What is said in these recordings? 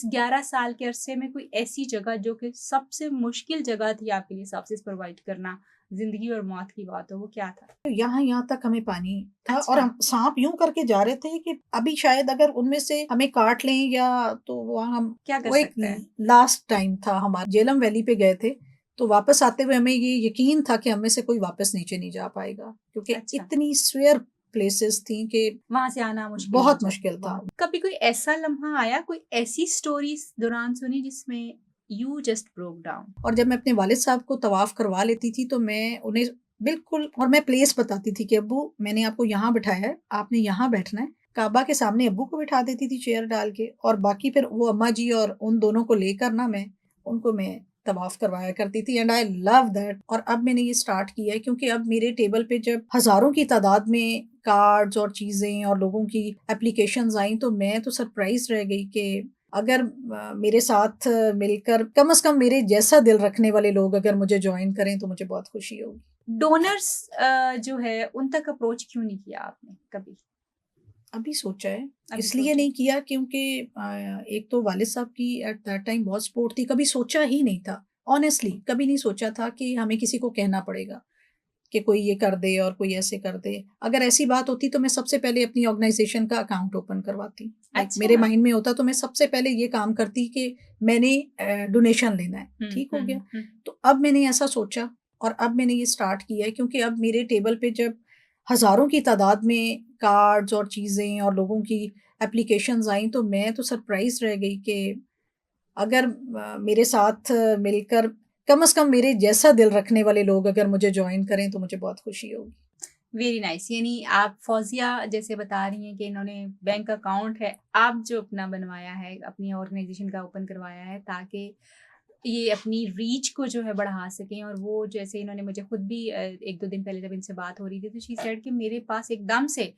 इस 11 साल के अरसे में कोई ऐसी जगह जो कि सबसे मुश्किल जगह थी आपके लिए सर्विसेज प्रोवाइड करना, जिंदगी और मौत की बात हो, वो क्या था? तो यहाँ तक हमें पानी था और अच्छा। हम सांप यूं करके जा रहे थे कि अभी शायद अगर उनमें से हमें काट लें या तो वहाँ हम क्या कर वो एक सकते हैं? लास्ट टाइम था हमारा। जेलम वैली पे गए थे तो वापस आते हुए हमें ये यकीन था कि हमें से कोई वापस नीचे नहीं जा पाएगा क्योंकि अच्छा। इतनी स्वेयर प्लेसेस थी कि वहां से आना मुश्किल हो बहुत जाए। मुश्किल था। कभी कोई ऐसा लम्हा आया, कोई ऐसी स्टोरी इस दौरान सुनी जिसमें यू जस्ट ब्रोक डाउन? और जब मैं अपने वालिद साहब को तवाफ करवा लेती थी तो मैं उन्हें बिल्कुल और मैं प्लेस बताती थी कि अब्बू मैंने आपको यहाँ बिठाया है, आपने यहाँ बैठना है। काबा के सामने अब्बू को बिठा देती थी चेयर डाल के और बाकी फिर वो अम्मा जी और उन दोनों को लेकर ना मैं तवाफ करवाया करती थी एंड आई लव दैट। और अब मैंने ये स्टार्ट किया है क्योंकि अब मेरे टेबल पे जब हजारों की तादाद में कार्ड्स और चीजें और लोगों की एप्लीकेशंस आई तो मैं तो सरप्राइज रह गई कि अगर मेरे साथ मिलकर कम से कम मेरे जैसा दिल रखने वाले लोग अगर मुझे ज्वाइन करें तो मुझे बहुत खुशी होगी। डोनर्स जो है उन तक अप्रोच क्यों नहीं किया आपने कभी? अभी सोचा है, अभी इसलिए सोचा है। नहीं किया क्योंकि एक तो वालिद साहब की एट दैट टाइम बहुत सपोर्ट थी, कभी सोचा ही नहीं था। ऑनेस्टली कभी नहीं सोचा था कि हमें किसी को कहना पड़ेगा कि कोई ये कर दे और कोई ऐसे कर दे। अगर ऐसी बात होती तो मैं सबसे पहले अपनी ऑर्गेनाइजेशन का अकाउंट ओपन करवाती। लाइक मेरे अच्छा। माइंड में होता तो मैं सबसे पहले ये काम करती कि मैंने डोनेशन लेना है, ठीक हो गया। तो अब मैंने ऐसा सोचा और अब मैंने ये स्टार्ट किया है क्योंकि अब मेरे टेबल पे जब हजारों की तादाद में कार्ड्स और चीजें और लोगों की एप्लीकेशंस आई तो मैं तो सरप्राइज रह गई कि अगर मेरे साथ मिलकर कम से कम मेरे जैसा दिल रखने वाले लोग अगर मुझे ज्वाइन करें तो मुझे बहुत खुशी होगी। Very nice. यानी आप फौजिया जैसे बता रही हैं कि इन्होंने बैंक अकाउंट है, आप जो अपना बनवाया है, अपनी ऑर्गेनाइजेशन का ओपन करवाया है ताकि ये अपनी रीच को जो है बढ़ा सकें। और वो जैसे इन्होंने मुझे खुद भी 1-2 दिन पहले जब इनसे बात हो रही थी तो शी सेड कि मेरे पास एकदम से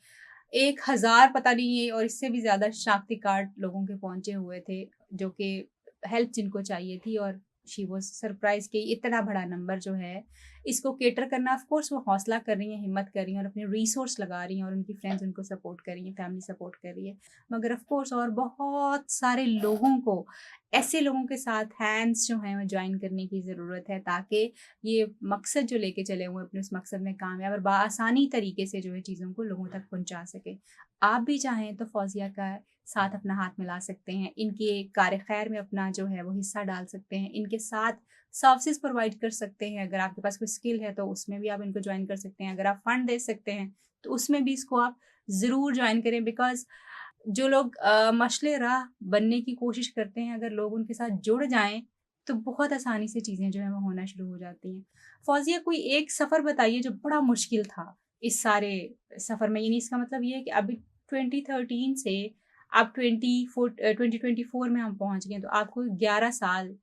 1000 पता नहीं है और इससे भी ज़्यादा शनाख्ती कार्ड लोगों के पहुँचे हुए थे, जो कि हेल्प जिनको चाहिए थी। और शी वाज़ सरप्राइज़ कि इतना बड़ा नंबर जो है, इसको कैटर करना। ऑफ कोर्स वो हौसला कर रही हैं, हिम्मत कर रही हैं और अपने रिसोर्स लगा रही हैं और उनकी फ्रेंड्स उनको सपोर्ट कर रही हैं, फैमिली सपोर्ट कर रही है। मगर ऑफ कोर्स और बहुत सारे लोगों को, ऐसे लोगों के साथ हैंड्स जो हैं वो जॉइन करने की ज़रूरत है ताकि ये मकसद जो लेके चले हुए हैं अपने उस मकसद में कामयाब और बआसानी तरीके से जो है चीज़ों को लोगों तक पहुँचा सकें। आप भी चाहें तो फौजिया का साथ अपना हाथ मिला सकते हैं, इनके कार्य खैर में अपना जो है वो हिस्सा डाल सकते हैं, इनके साथ सर्विसेज प्रोवाइड कर सकते हैं। अगर आपके पास कोई स्किल है तो उसमें भी आप इनको ज्वाइन कर सकते हैं। अगर आप फंड दे सकते हैं तो उसमें भी इसको आप ज़रूर ज्वाइन करें। बिकॉज़ जो लोग मशले राह बनने की कोशिश करते हैं, अगर लोग उनके साथ जुड़ जाएँ तो बहुत आसानी से चीज़ें जो हैं वो होना शुरू हो जाती हैं। फौजिया कोई एक सफ़र बताइए जो बड़ा मुश्किल था इस सारे सफ़र में। यानी इसका मतलब ये है कि अभी 2013 से आप 2024 में हम पहुँच गए, तो आपको 11 साल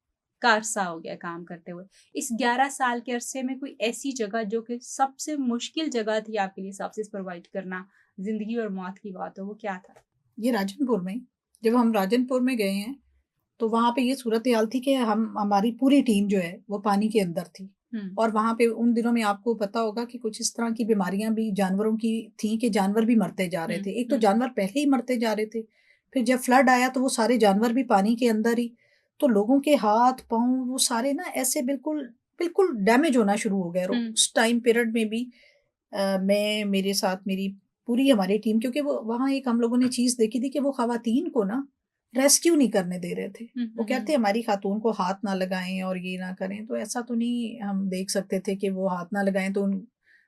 का अरसा हो गया काम करते हुए। इस 11 साल के अरसे में कोई ऐसी जगह जो कि सबसे मुश्किल जगह थी आपके लिए सर्विसेज प्रोवाइड करना, ज़िंदगी और मौत की बात हो, वो क्या था? ये राजनपुर में, जब हम राजनपुर में गए हैं तो वहाँ पे ये सूरत हाल थी कि हमारी पूरी टीम जो है वो पानी के अंदर थी। हुँ। और वहाँ पे उन दिनों में आपको पता होगा कि कुछ इस तरह की बीमारियां भी जानवरों की थी कि जानवर भी मरते जा रहे हुँ, थे। एक तो हुँ। जानवर पहले ही मरते जा रहे थे, फिर जब फ्लड आया तो वो सारे जानवर भी पानी के अंदर ही। तो लोगों के हाथ पाँव वो सारे ना ऐसे बिल्कुल बिल्कुल डैमेज होना शुरू हो गए। और हुँ। उस टाइम पीरियड में भी मैं मेरे साथ मेरी पूरी हमारी टीम, क्योंकि वो वहाँ एक हम लोगों ने चीज़ देखी थी कि वो ख़वातीन को ना रेस्क्यू नहीं करने दे रहे थे। हुँ, वो हुँ, कहते हुँ। हमारी खातून को हाथ ना लगाएँ और ये ना करें, तो ऐसा तो नहीं हम देख सकते थे कि वो हाथ ना लगाएँ तो उन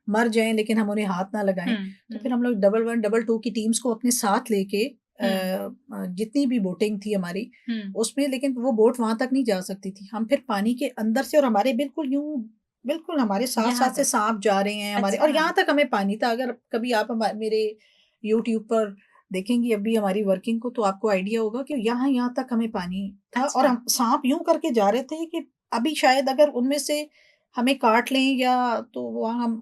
मर जाएँ लेकिन हम उन्हें हाथ ना लगाएँ। हुँ, तो हुँ, फिर हम लोग डबल 1, डबल 2 की टीम्स को अपने साथ लेके हुँ, जितनी भी बोटिंग थी हमारी हुँ। उसमें, लेकिन वो बोट वहाँ तक नहीं जा सकती थी। हम फिर पानी के अंदर से और हमारे बिल्कुल हमारे यहाँ साथ-साथ से तक। साँप जा रहे हैं हमारे, और अच्छा। यहाँ तक हमें पानी था। अगर कभी आप मेरे यूट्यूब पर देखेंगी अभी हमारी वर्किंग को तो आपको आइडिया होगा कि यहाँ तक हमें पानी था और अच्छा। हम सांप यूं करके जा रहे थे कि अभी शायद अगर उनमें से हमें काट लें या तो वहाँ हम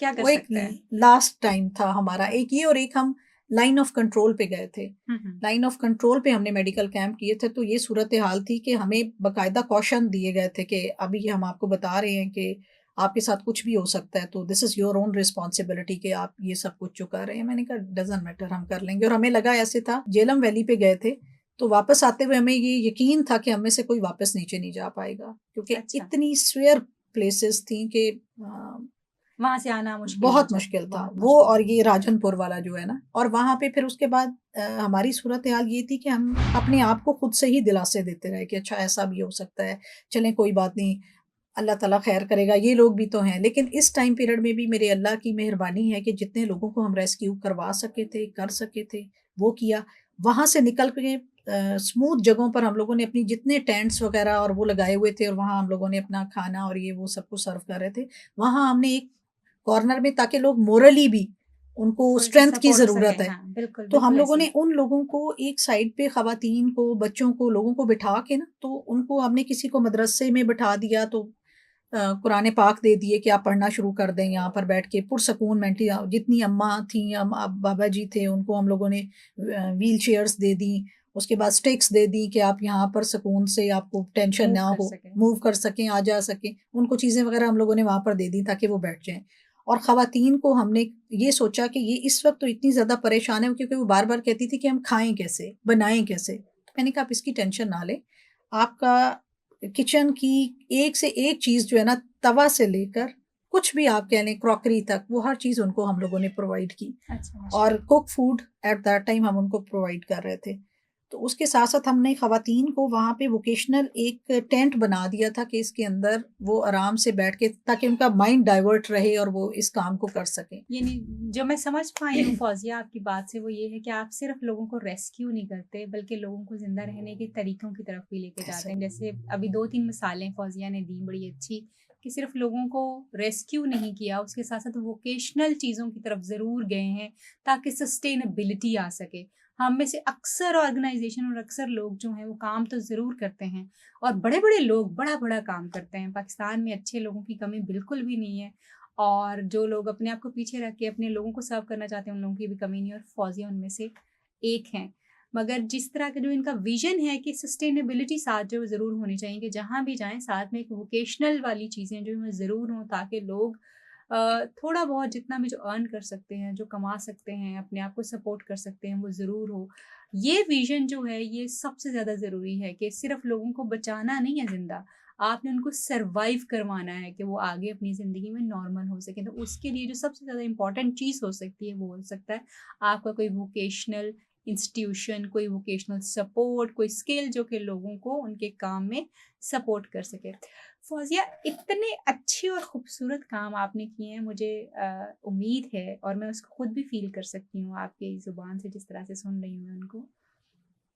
क्या कर वो एक सकते हैं? लास्ट टाइम था हमारा। एक ये और एक हम लाइन ऑफ कंट्रोल पे गए थे। हुँ, हुँ। लाइन ऑफ कंट्रोल पे हमने मेडिकल कैंप किए थे तो ये सूरत हाल थी कि हमें बकायदा कॉशन दिए गए थे कि अभी हम आपको बता रहे हैं कि आपके साथ कुछ भी हो सकता है, तो this is your own responsibility कि आप ये सब कुछ जो कर रहे हैं। मैंने कहा डज़न्ट मैटर, हम कर लेंगे। और हमें लगा ऐसे था जेलम वैली पे गए थे तो वापस आते हुए हमें ये यकीन था कि हम में से कोई वापस नीचे नहीं जा पाएगा, क्योंकि अच्छा, इतनी स्वेयर प्लेसेस थी कि वहाँ से आना मुश्किल हो बहुत जाता मुश्किल है, था बहुत वो। मुश्किल और हो ये राजनपुर वाला जो है ना, और वहाँ पे फिर उसके बाद हमारी सूरत हाल ये थी कि हम अपने आप को खुद से ही दिलासे देते रहे कि अच्छा ऐसा भी हो सकता है, चलें कोई बात नहीं, अल्लाह ताला खैर करेगा, ये लोग भी तो हैं। लेकिन इस टाइम पीरियड में भी मेरे अल्लाह की मेहरबानी है कि जितने लोगों को हम रेस्क्यू करवा सके थे, कर सके थे, वो किया। वहाँ से निकल के स्मूथ जगहों पर हम लोगों ने अपनी जितने टेंट्स वगैरह और वो लगाए हुए थे, और वहाँ हम लोगों ने अपना खाना और ये वो सब कुछ सर्व कर रहे थे। वहाँ हमने एक कॉर्नर में, ताकि लोग मोरली भी, उनको थोड़ी-सी स्ट्रेंथ की सपोर्ट हो सके। ज़रूरत है। हाँ, बिल्कुल, तो हम बिल्कुल लोगों ऐसे ने ही। उन लोगों को एक साइड पे, ख़वातीन को, बच्चों को, लोगों को बिठा के ना, तो उनको हमने किसी को मदरसे में बिठा दिया, तो कुरान पाक दे दिए कि आप पढ़ना शुरू कर दें यहाँ पर बैठ के पुरसकून मेंटली। जितनी अम्मा थी, बाबा जी थे, उनको हम लोगों ने व्हील चेयर्स दे दी। उसके बाद स्टिक्स दे दी कि आप यहाँ पर सुकून से, आपको टेंशन मूव ना कर हो, सके। मूव कर सकें, आ जा सकें। उनको चीज़ें वगैरह हम लोगों ने वहाँ पर दे दी ताकि वो बैठ जाएँ। और ख़वातीन को हमने ये सोचा कि ये इस वक़्त तो इतनी ज़्यादा परेशान है, क्योंकि वो बार-बार कहती थी कि हम खाएँ कैसे? बनाएँ कैसे? तो मैंने कहा आप इसकी टेंशन ना लें। आपका किचन की एक से एक चीज़ जो है ना, तवा से लेकर कुछ भी आप कह लें, क्रॉकरी तक, वो हर चीज़ उनको हम लोगों ने प्रोवाइड की। अच्छा, और माशाल्लाह। Cook food at that time हम उनको प्रोवाइड कर रहे थे। तो उसके साथ-साथ हमने ख़वातीन को वहाँ पे वोकेशनल एक टेंट बना दिया था कि इसके अंदर वो आराम से बैठ के, ताकि उनका माइंड डाइवर्ट रहे और वो इस काम को कर सकें। यानी जो मैं समझ पाई हूँ फ़ौज़िया आपकी बात से, वो ये है कि आप सिर्फ़ लोगों को रेस्क्यू नहीं करते, बल्कि लोगों को ज़िंदा रहने के तरीकों की तरफ भी लेके ऐसा जाते ही। हैं। जैसे अभी 2-3 मिसालें फ़ौज़िया ने दी बड़ी अच्छी, कि सिर्फ़ लोगों को रेस्क्यू नहीं किया, उसके साथ-साथ वोकेशनल चीज़ों की तरफ ज़रूर गए हैं, ताकि सस्टेनेबिलिटी आ सके। हम में से अक्सर ऑर्गनाइज़ेशन और अक्सर लोग जो हैं, वो काम तो ज़रूर करते हैं, और बड़े-बड़े लोग बड़ा-बड़ा काम करते हैं। पाकिस्तान में अच्छे लोगों की कमी बिल्कुल भी नहीं है। और जो लोग अपने आप को पीछे रख के अपने लोगों को सर्व करना चाहते हैं, उन लोगों की भी कमी नहीं है, और फ़ौज़िया उनमें से एक हैं। मगर जिस तरह का जो इनका विज़न है कि सस्टेनेबिलिटी साथ जो ज़रूर होनी चाहिए, कि जहाँ भी जाएँ साथ में एक वोकेशनल वाली चीज़ें जो हैं ज़रूर हों, ताकि लोग थोड़ा बहुत जितना भी जो अर्न कर सकते हैं, जो कमा सकते हैं, अपने आप को सपोर्ट कर सकते हैं, वो ज़रूर हो। ये विज़न जो है, ये सबसे ज़्यादा ज़रूरी है, कि सिर्फ़ लोगों को बचाना नहीं है ज़िंदा, आपने उनको सर्वाइव करवाना है कि वो आगे अपनी ज़िंदगी में नॉर्मल हो सकें। तो उसके लिए जो सबसे ज़्यादा इम्पोर्टेंट चीज़ हो सकती है, वो हो सकता है आपका कोई वोकेशनल इंस्टीट्यूशन, कोई वोकेशनल सपोर्ट, कोई स्किल जो कि लोगों को उनके काम में सपोर्ट कर सके। फ़ौज़िया, इतने अच्छे और ख़ूबसूरत काम आपने किए हैं, मुझे उम्मीद है, और मैं उसको खुद भी फ़ील कर सकती हूँ आपकी ज़ुबान से, जिस तरह से सुन रही हूँ मैं उनको,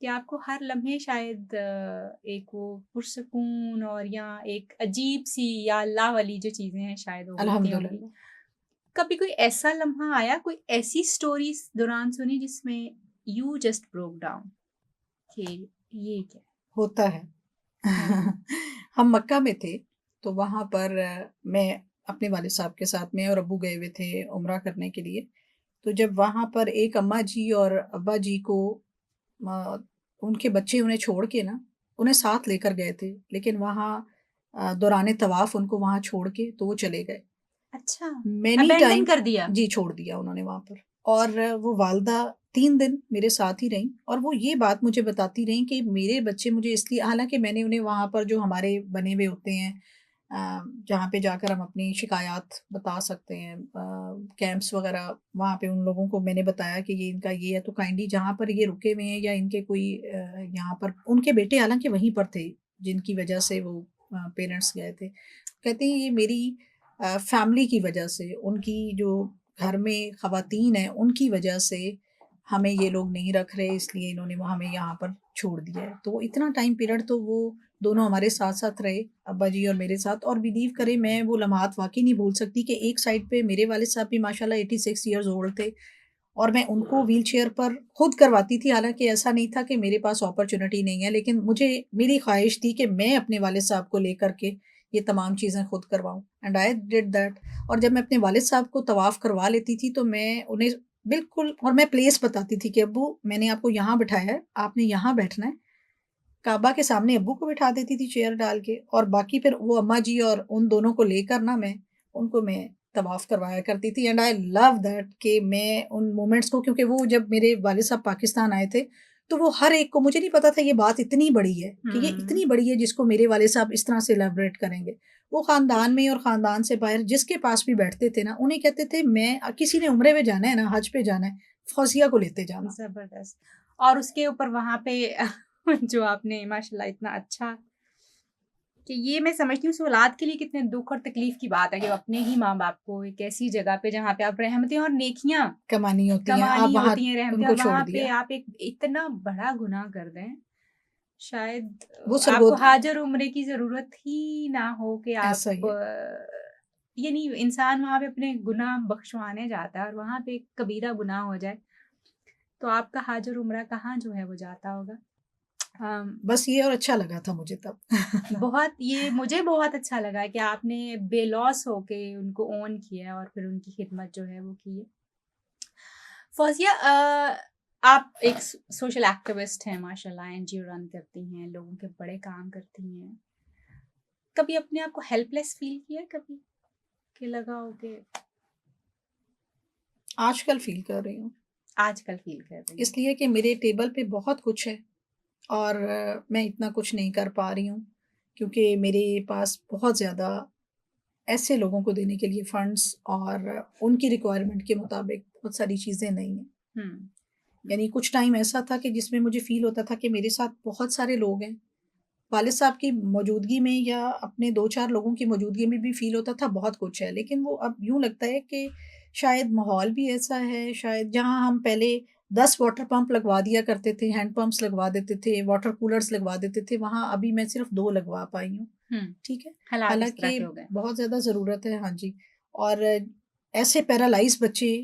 कि आपको हर लम्हे शायद एक वो पुरसकून और या एक अजीब-सी या अल्लाह वाली जो चीज़ें हैं, शायद वो मिलती होंगी। अल्हम्दुलिल्लाह। कभी कोई ऐसा लम्हा आया, कोई ऐसी स्टोरी इस दौरान सुनी जिसमें यू जस्ट ब्रोक डाउन, कि ये क्या? होता है। हाँ जी। हम मक्का में थे, तो वहाँ पर मैं अपने वालिद साहब के साथ, मैं और अब्बू गए हुए थे उम्रा करने के लिए। तो जब वहाँ पर एक अम्मा जी और अब्बा जी को अ, उनके बच्चे उन्हें छोड़ के ना, उन्हें साथ लेकर गए थे, लेकिन वहाँ दौरान तवाफ़ उनको वहाँ छोड़ के तो वो चले गए। अच्छा, मैनी अबैंडन टाइम कर दिया? जी, छोड़ दिया उन्होंने वहाँ पर। और वो वालदा 3 दिन मेरे साथ ही रहीं, और वो ये बात मुझे बताती रहीं कि मेरे बच्चे मुझे इसलिए, हालाँकि मैंने उन्हें वहाँ पर जो हमारे बने हुए होते हैं, जहाँ पे जाकर हम अपनी शिकायत बता सकते हैं, कैंप्स वग़ैरह, वहाँ पे उन लोगों को मैंने बताया कि ये इनका ये है, तो काइंडली जहाँ पर ये रुके हुए हैं, या इनके कोई यहाँ पर उनके बेटे हालाँकि वहीं पर थे, जिनकी वजह से वो पेरेंट्स गए थे। कहते हैं ये मेरी फैमिली की वजह से, उनकी जो घर में ख़वातीन हैं, उनकी वजह से हमें ये लोग नहीं रख रहे, इसलिए इन्होंने वो हमें यहाँ पर छोड़ दिया है। तो इतना टाइम पीरियड तो वो दोनों हमारे साथ-साथ रहे, अब्बा जी और मेरे साथ। और बिलीव करें, मैं वो लम्हात वाक़ई नहीं भूल सकती कि एक साइड पे मेरे वालिद साहब भी माशाल्लाह 86 इयर्स ओल्ड थे, और मैं उनको व्हीलचेयर पर खुद करवाती थी। हालाँकि ऐसा नहीं था कि मेरे पास अपॉर्च्युनिटी नहीं है, लेकिन मुझे, मेरी ख़्वाहिश थी कि मैं अपने वालिद साहब को लेकर के ये तमाम चीज़ें खुद करवाऊँ, एंड आई डिड दैट। और जब मैं अपने वालिद साहब को तवाफ़ करवा लेती थी, तो मैं उन्हें बिल्कुल, और मैं प्लेस बताती थी कि अब्बू मैंने आपको यहाँ बिठाया है, आपने यहाँ बैठना है। काबा के सामने अब्बू को बिठा देती थी चेयर डाल के, और बाकी फिर वो अम्मा जी और उन दोनों को लेकर ना, मैं तवाफ़ करवाया करती थी। एंड आई लव दैट कि मैं उन मोमेंट्स को, क्योंकि वो जब मेरे वालिद साहब पाकिस्तान आए थे, तो वो हर एक को, मुझे नहीं पता था ये बात इतनी बड़ी है कि ये इतनी बड़ी है जिसको मेरे वाले साहब इस तरह से एलेबरेट करेंगे। वो ख़ानदान में और ख़ानदान से बाहर जिसके पास भी बैठते थे ना, उन्हें कहते थे मैं किसी ने उम्रे में जाना है ना, हज पे जाना है, फौजिया को लेते जाना। ज़बरदस्त। और उसके ऊपर वहाँ पे जो आपने माशाल्लाह इतना अच्छा कि ये मैं समझती हूँ उस औलाद के लिए कितने दुःख और तकलीफ़ की बात है कि वो अपने ही माँ-बाप को एक ऐसी जगह पे जहाँ पे आप रहमतें और नेकियाँ कमानी होती हैं, आप कमानी वहाँ होती हैं, रहमतें, उनको और छोड़ वहाँ पे दिया। आप एक इतना बड़ा गुनाह कर दें, शायद वो आपको सरगोद हाजर उम्रे की ज़रूरत ही ना हो कि आप ऐसा ही है। यानी इंसान वहाँ पे अपने गुनाह बख्शवाने जाता है और वहाँ पे एक कबीरा गुनाह हो जाए, तो आपका हाजर उम्रा कहाँ जो है वो जाता होगा। अम बस ये और अच्छा लगा था मुझे तब। बहुत ये मुझे बहुत अच्छा लगा कि आपने बेलौस होके उनको ऑन किया और फिर उनकी खिदमत जो है वो की है। फ़ौज़िया, आप एक सोशल एक्टिविस्ट हैं माशाल्लाह, एनजीओ रन करती हैं, लोगों के बड़े काम करती हैं। कभी अपने आप को हेल्पलेस फ़ील किया है कभी? कि लगा हो कि आजकल फ़ील कर रही हूँ, आजकल फ़ील कर रही हैं? इसलिए कि मेरे टेबल पे बहुत कुछ है और मैं इतना कुछ नहीं कर पा रही हूँ, क्योंकि मेरे पास बहुत ज़्यादा ऐसे लोगों को देने के लिए फंड्स और उनकी रिक्वायरमेंट के मुताबिक बहुत सारी चीज़ें नहीं हैं। हुँ, यानी कुछ टाइम ऐसा था कि जिसमें मुझे फ़ील होता था कि मेरे साथ बहुत सारे लोग हैं। वालिद साहब की मौजूदगी में या अपने 2-4 लोगों की मौजूदगी में भी फ़ील होता था बहुत कुछ है, लेकिन वो अब यूँ लगता है कि शायद माहौल भी ऐसा है, शायद जहाँ हम पहले 10 वाटर पंप लगवा दिया करते थे, हैंड पंप्स लगवा देते थे, वाटर कूलर्स लगवा देते थे, वहाँ अभी मैं सिर्फ़ 2 लगवा पाई हूँ। हुँ। ठीक है? हालात इस तरह हालाँकि के हो गए। बहुत ज़्यादा ज़रूरत है, हाँ जी। और ऐसे पैरालाइज़ बच्चे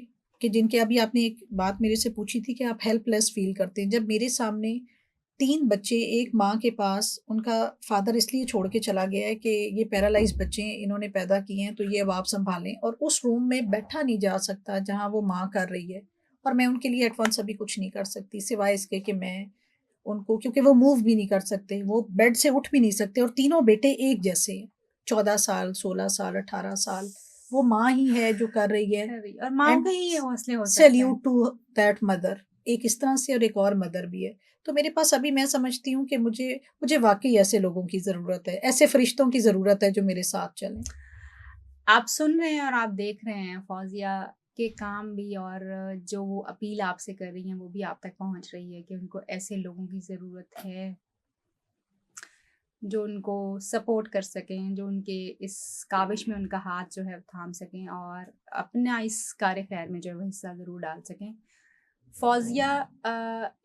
कि जिनके, अभी आपने एक बात मेरे से पूछी थी कि आप हेल्पलेस फ़ील करते हैं। जब मेरे सामने 3 बच्चे एक माँ के पास, उनका फ़ादर इसलिए छोड़ के चला गया है कि ये पैरालाइज़ बच्चे हैं, इन्होंने पैदा किए हैं, तो ये अब आप सँभालें, और उस रूम में बैठा नहीं जा सकता जहाँ वो माँ कर रही है, और मैं उनके लिए एट वन्स अभी कुछ नहीं कर सकती, सिवाय इसके कि मैं उनको, क्योंकि वो मूव भी नहीं कर सकते, वो बेड से उठ भी नहीं सकते, और तीनों बेटे एक जैसे हैं, 14 साल, 16 साल, 18 साल, वो माँ ही है जो कर रही है। सही, और माँओं एंड के ही ये हौसले हो सकते हैं। सैल्यूट टू दैट मदर, एक इस तरह से और एक और मदर भी है। तो मेरे पास अभी, मैं समझती हूँ कि मुझे मुझे वाक़ई ऐसे लोगों की ज़रूरत है, ऐसे फ़रिश्तों की ज़रूरत है जो मेरे साथ चलें। आप सुन रहे हैं और आप देख रहे हैं फ़ौज़िया के काम भी, और जो वो अपील आपसे कर रही हैं वो भी आप तक पहुँच रही है कि उनको ऐसे लोगों की ज़रूरत है, जो उनको सपोर्ट कर सकें, जो उनके इस काविश में उनका हाथ जो है थाम सकें और अपना इस कार्य खैर में जो है वो हिस्सा ज़रूर डाल सकें। फ़ौज़िया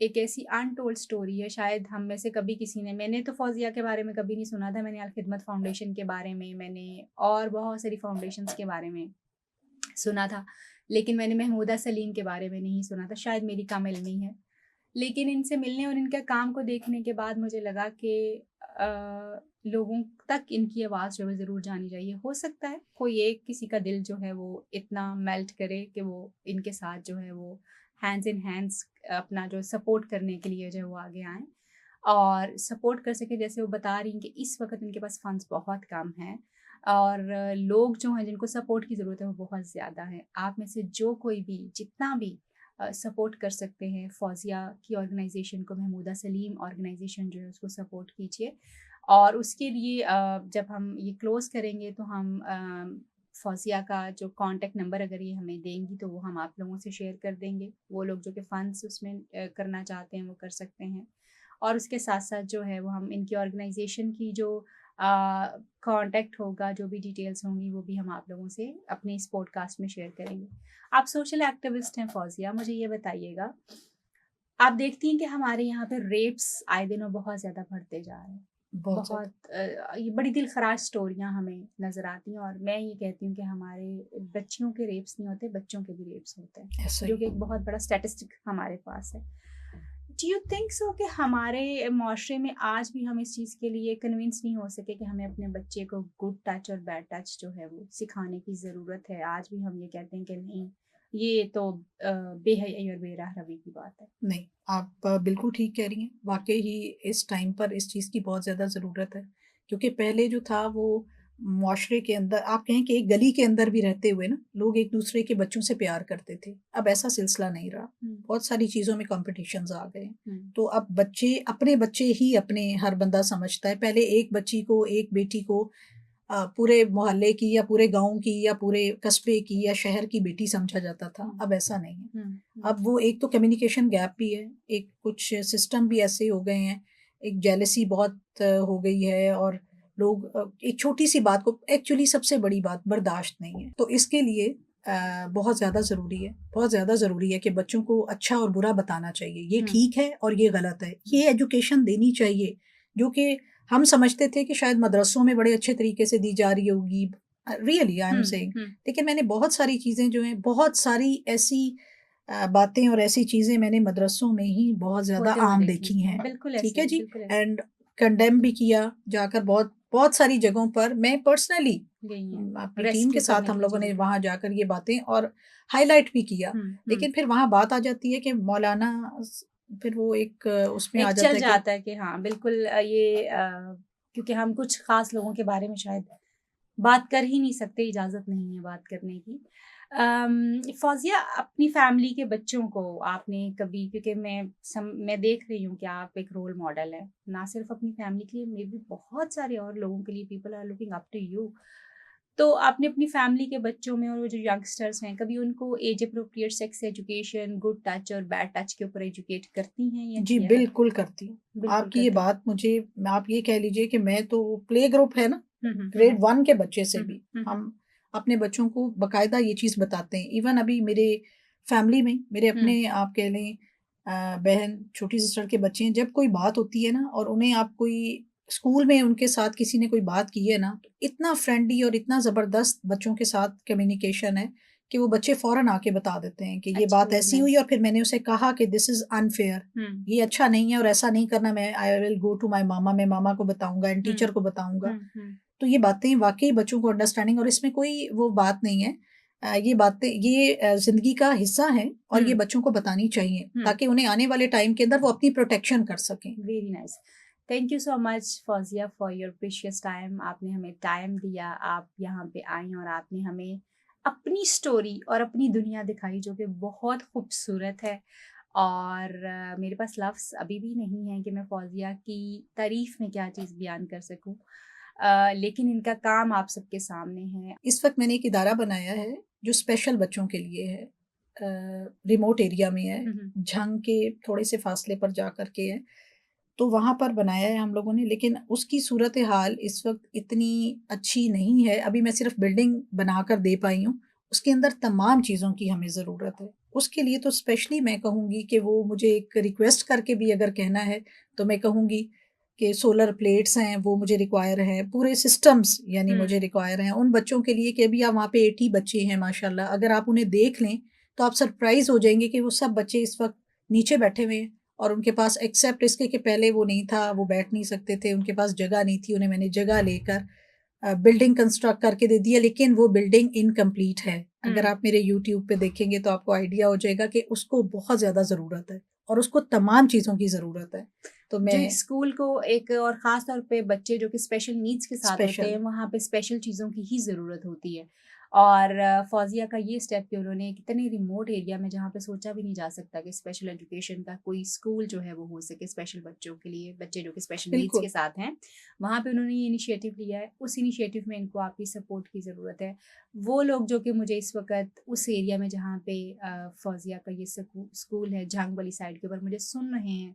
एक ऐसी अनटोल्ड स्टोरी है, शायद हम में से कभी किसी ने, मैंने तो फ़ौज़िया के बारे में कभी नहीं सुना था, मैंने अल खिदमत फ़ाउंडेशन के बारे में, मैंने और बहुत सारी फ़ाउंडेशंस के बारे में सुना था, लेकिन मैंने महमूदा सलीम के बारे में नहीं सुना था, शायद मेरी कम इल्मी है। लेकिन इनसे मिलने और इनके काम को देखने के बाद मुझे लगा कि लोगों तक इनकी आवाज़ जो है ज़रूर जानी चाहिए। हो सकता है कोई एक किसी का दिल जो है वो इतना मेल्ट करे कि वो इनके साथ जो है वो हैंड्स इन हैंड्स अपना जो सपोर्ट करने के लिए जो है वो आगे आएँ और सपोर्ट कर सकें। जैसे वो बता रही हैं कि इस वक़्त इनके पास फंड्स बहुत कम हैं और लोग जो हैं जिनको सपोर्ट की ज़रूरत है वो बहुत ज़्यादा है। आप में से जो कोई भी जितना भी सपोर्ट कर सकते हैं फ़ौज़िया की ऑर्गेनाइज़ेशन को, महमूदा सलीम ऑर्गेनाइज़ेशन जो है उसको सपोर्ट कीजिए। और उसके लिए जब हम ये क्लोज़ करेंगे तो हम फ़ौज़िया का जो कॉन्टैक्ट नंबर अगर ये हमें देंगी तो वो हम आप लोगों से शेयर कर देंगे। वो लोग जो कि फ़ंड्स उसमें करना चाहते हैं वो कर सकते हैं। और उसके साथ-साथ जो है वो हम इनकी ऑर्गेनाइज़ेशन की जो कॉन्टैक्ट होगा, जो भी डिटेल्स होंगी वो भी हम आप लोगों से अपने इस पॉडकास्ट में शेयर करेंगे। आप सोशल एक्टिविस्ट हैं फ़ौज़िया, मुझे ये बताइएगा, आप देखती हैं कि हमारे यहाँ पे रेप्स आए दिनों बहुत ज़्यादा बढ़ते जा रहे हैं। बहुत ज़्यादा। बहुत ये बड़ी दिल-ख़राश स्टोरियाँ हमें नज़र आती हैं और मैं ये कहती हूँ कि हमारे बच्चियों के रेप्स नहीं होते, बच्चों के भी रेप्स होते हैं, ऐसा जो ही कि है। एक बहुत बड़ा स्टैटिस्टिक हमारे पास है। डू यू थिंक सो कि हमारे मुआशरे में आज भी हम इस चीज़ के लिए कन्विंस नहीं हो सके कि हमें अपने बच्चे को गुड टच और बैड टच जो है वो सिखाने की ज़रूरत है? आज भी हम ये कहते हैं कि नहीं, ये तो बेहयाई और बेरहमी की बात है। नहीं, आप बिल्कुल ठीक कह रही हैं। वाक़ई ही इस टाइम पर इस चीज़ की बहुत ज़्यादा ज़रूरत है, क्योंकि पहले जो था वो मुआशरे के अंदर आप कहें कि एक गली के अंदर भी रहते हुए ना लोग एक दूसरे के बच्चों से प्यार करते थे, अब ऐसा सिलसिला नहीं रहा। बहुत सारी चीज़ों में कॉम्पिटिशन्स आ गए। तो अब अपने बच्चे ही अपने हर बंदा समझता है। पहले एक बच्ची को, एक बेटी को पूरे मोहल्ले की या पूरे गांव की या पूरे कस्बे की या शहर की बेटी समझा जाता था, अब ऐसा नहीं है। अब वो एक तो कम्युनिकेशन गैप भी है, एक कुछ सिस्टम भी ऐसे हो गए हैं, एक जेलसी बहुत हो गई है, और लोग एक छोटी सी बात को, एक्चुअली सबसे बड़ी बात बर्दाश्त नहीं है। तो इसके लिए बहुत ज़्यादा ज़रूरी है, बहुत ज़्यादा ज़रूरी है कि बच्चों को अच्छा और बुरा बताना चाहिए, ये ठीक है और ये गलत है, ये एजुकेशन देनी चाहिए, जो कि हम समझते थे कि शायद मदरसों में बड़े अच्छे तरीके से दी जा रही होगी, रियली आई एम सेइंग। लेकिन मैंने बहुत सारी चीज़ें जो हैं, बहुत सारी ऐसी बातें और ऐसी चीज़ें मैंने मदरसों में ही बहुत ज़्यादा आम देखी हैं। ठीक है जी, एंड कंडेम भी किया जाकर बहुत बहुत सारी जगहों पर। मैं पर्सनली अपनी टीम के साथ हम लोगों ने वहाँ जाकर ये बातें और हाईलाइट भी किया। लेकिन फिर वहाँ बात आ जाती है कि मौलाना, फिर वो एक उसमें आ जाता है कि हाँ बिल्कुल क्योंकि हम कुछ खास लोगों के बारे में शायद बात कर ही नहीं सकते, इजाज़त नहीं है बात करने की। फौजिया, अपनी फैमिली के बच्चों को आपने कभी, क्योंकि मैं देख रही हूँ कि आप एक रोल मॉडल है, ना सिर्फ अपनी फैमिली के लिए, मे बी बहुत सारे और लोगों के लिए, people are looking up to you. तो आपने अपनी फैमिली के बच्चों में, और वो जो यंगस्टर्स हैं, कभी उनको age appropriate sex education, good touch और बैड टच के ऊपर एजुकेट करती हैं या जी, बिल्कुल करती हूँ। आपकी ये बात मुझे, आप ये कह लीजिए कि मैं तो प्ले ग्रुप है ना, ग्रेड 1 के बच्चे से भी हम अपने बच्चों को बकायदा ये चीज़ बताते हैं। इवन अभी मेरे फैमिली में मेरे अपने आप कह लें बहन, छोटी सिस्टर के बच्चे हैं, जब कोई बात होती है ना और उन्हें आप कोई स्कूल में उनके साथ किसी ने कोई बात की है ना, तो इतना फ्रेंडली और इतना ज़बरदस्त बच्चों के साथ कम्युनिकेशन है कि वो बच्चे फ़ौरन आके बता देते हैं कि ये बात ऐसी हुई और फिर मैंने उसे कहा कि दिस इज़ अनफेयर, ये अच्छा नहीं है और ऐसा नहीं करना, मैं I will go to my mama, मैं मामा को बताऊँगा एंड टीचर को बताऊँगा। तो ये बातें वाक़ई बच्चों को अंडरस्टैंडिंग, और इसमें कोई वो बात नहीं है। ये बातें ये ज़िंदगी का हिस्सा है और ये बच्चों को बतानी चाहिए ताकि उन्हें आने वाले टाइम के अंदर वो अपनी प्रोटेक्शन कर सकें। Very nice. Thank you so much Fauzia for your precious time. आपने हमें टाइम दिया, आप यहाँ पे आई और आपने हमें अपनी स्टोरी और अपनी दुनिया दिखाई, जो कि बहुत खूबसूरत है। और मेरे पास लफ्ज़ अभी भी नहीं है कि मैं फौजिया की तारीफ़ में क्या चीज़ बयान कर सकूँ, लेकिन इनका काम आप सबके सामने है। इस वक्त मैंने एक इदारा बनाया है जो स्पेशल बच्चों के लिए है, रिमोट एरिया में है, झंग के थोड़े से फासले पर जा कर के है, तो वहाँ पर बनाया है हम लोगों ने। लेकिन उसकी सूरत हाल इस वक्त इतनी अच्छी नहीं है। अभी मैं सिर्फ बिल्डिंग बनाकर दे पाई हूँ, उसके अंदर तमाम चीज़ों की हमें ज़रूरत है। उसके लिए तो स्पेशली मैं कहूँगी कि वो मुझे एक रिक्वेस्ट करके भी अगर कहना है तो मैं कहूँगी कि सोलर प्लेट्स हैं वो मुझे रिक्वायर हैं, पूरे सिस्टम्स यानी मुझे रिक्वायर हैं उन बच्चों के लिए कि अभी आप वहाँ पे 80 बच्चे हैं माशाल्लाह, अगर आप उन्हें देख लें तो आप सरप्राइज़ हो जाएंगे कि वो सब बच्चे इस वक्त नीचे बैठे हुए हैं और उनके पास, एक्सेप्ट इसके कि पहले वो नहीं था, वो बैठ नहीं सकते थे, उनके पास जगह नहीं थी, उन्हें मैंने जगह लेकर बिल्डिंग कंस्ट्रक्ट करके दे दी है, लेकिन वो बिल्डिंग इनकम्प्लीट है। अगर आप मेरे यूट्यूब पे देखेंगे तो आपको आइडिया हो जाएगा कि उसको बहुत ज़्यादा ज़रूरत है और उसको तमाम चीज़ों की ज़रूरत है। तो मैं जो स्कूल को एक, और ख़ास तौर पे बच्चे जो कि स्पेशल नीड्स के साथ होते हैं, वहाँ पे स्पेशल चीज़ों की ही ज़रूरत होती है। और फौजिया का ये स्टेप कि उन्होंने कितने रिमोट एरिया में, जहाँ पे सोचा भी नहीं जा सकता कि स्पेशल एजुकेशन का कोई स्कूल जो है वो हो सके स्पेशल बच्चों के लिए, बच्चे जो कि स्पेशल नीड्स के साथ हैं, वहाँ पे उन्होंने ये इनिशिएटिव लिया है। उस इनिशिएटिव में इनको आपकी सपोर्ट की ज़रूरत है। वो लोग जो कि मुझे इस वक्त उस एरिया में जहाँ पे फौजिया का ये स्कूल है, झांग वाली साइड के ऊपर, मुझे सुन रहे हैं,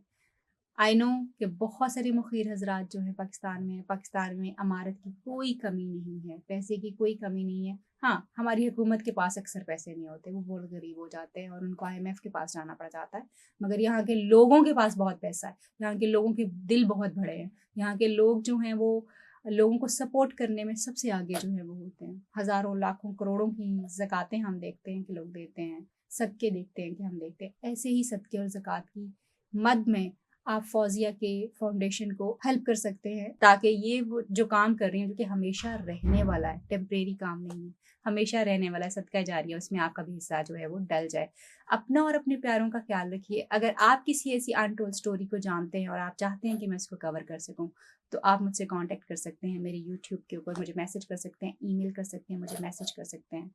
आई नो कि बहुत सारे मुखिर हजरात जो हैं पाकिस्तान में अमारत की कोई कमी नहीं है, पैसे की कोई कमी नहीं है। हाँ, हमारी हुकूमत के पास अक्सर पैसे नहीं होते, वो बहुत गरीब हो जाते हैं और उनको IMF के पास जाना पड़ जाता है। मगर यहाँ के लोगों के पास बहुत पैसा है, यहाँ के लोगों के दिल बहुत बड़े हैं, यहाँ के लोग जो हैं वो लोगों को सपोर्ट करने में सबसे आगे जो है वो होते हैं। हज़ारों लाखों करोड़ों की ज़कातें हम देखते हैं कि लोग देते हैं, सदक़े देखते हैं कि हम देखते हैं। ऐसे ही सदक़े और ज़कात की मद में आप फौजिया के फाउंडेशन को हेल्प कर सकते हैं, ताकि ये वो जो काम कर रही हैं जो कि हमेशा रहने वाला है, टेम्परेरी काम नहीं है, हमेशा रहने वाला है, सदका जारिया, उसमें आपका भी हिस्सा जो है वो डल जाए। अपना और अपने प्यारों का ख्याल रखिए। अगर आप किसी ऐसी अनटोल्ड स्टोरी को जानते हैं और आप चाहते हैं कि मैं इसको कवर कर सकूं, तो आप मुझसे कांटेक्ट कर सकते हैं मेरे यूट्यूब के ऊपर, मुझे मैसेज कर सकते हैं, ईमेल कर सकते हैं, मुझे मैसेज कर सकते हैं।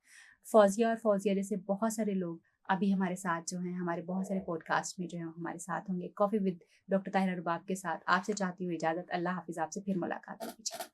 फौजिया और फौजिया जैसे बहुत सारे लोग अभी हमारे साथ जो हैं, हमारे बहुत सारे पॉडकास्ट में जो है हमारे साथ होंगे। कॉफ़ी विद डॉक्टर ताहिरा रुबाब के साथ आपसे चाहती हूँ इजाज़त। अल्लाह हाफ़िज़। आपसे फिर मुलाकात होगी।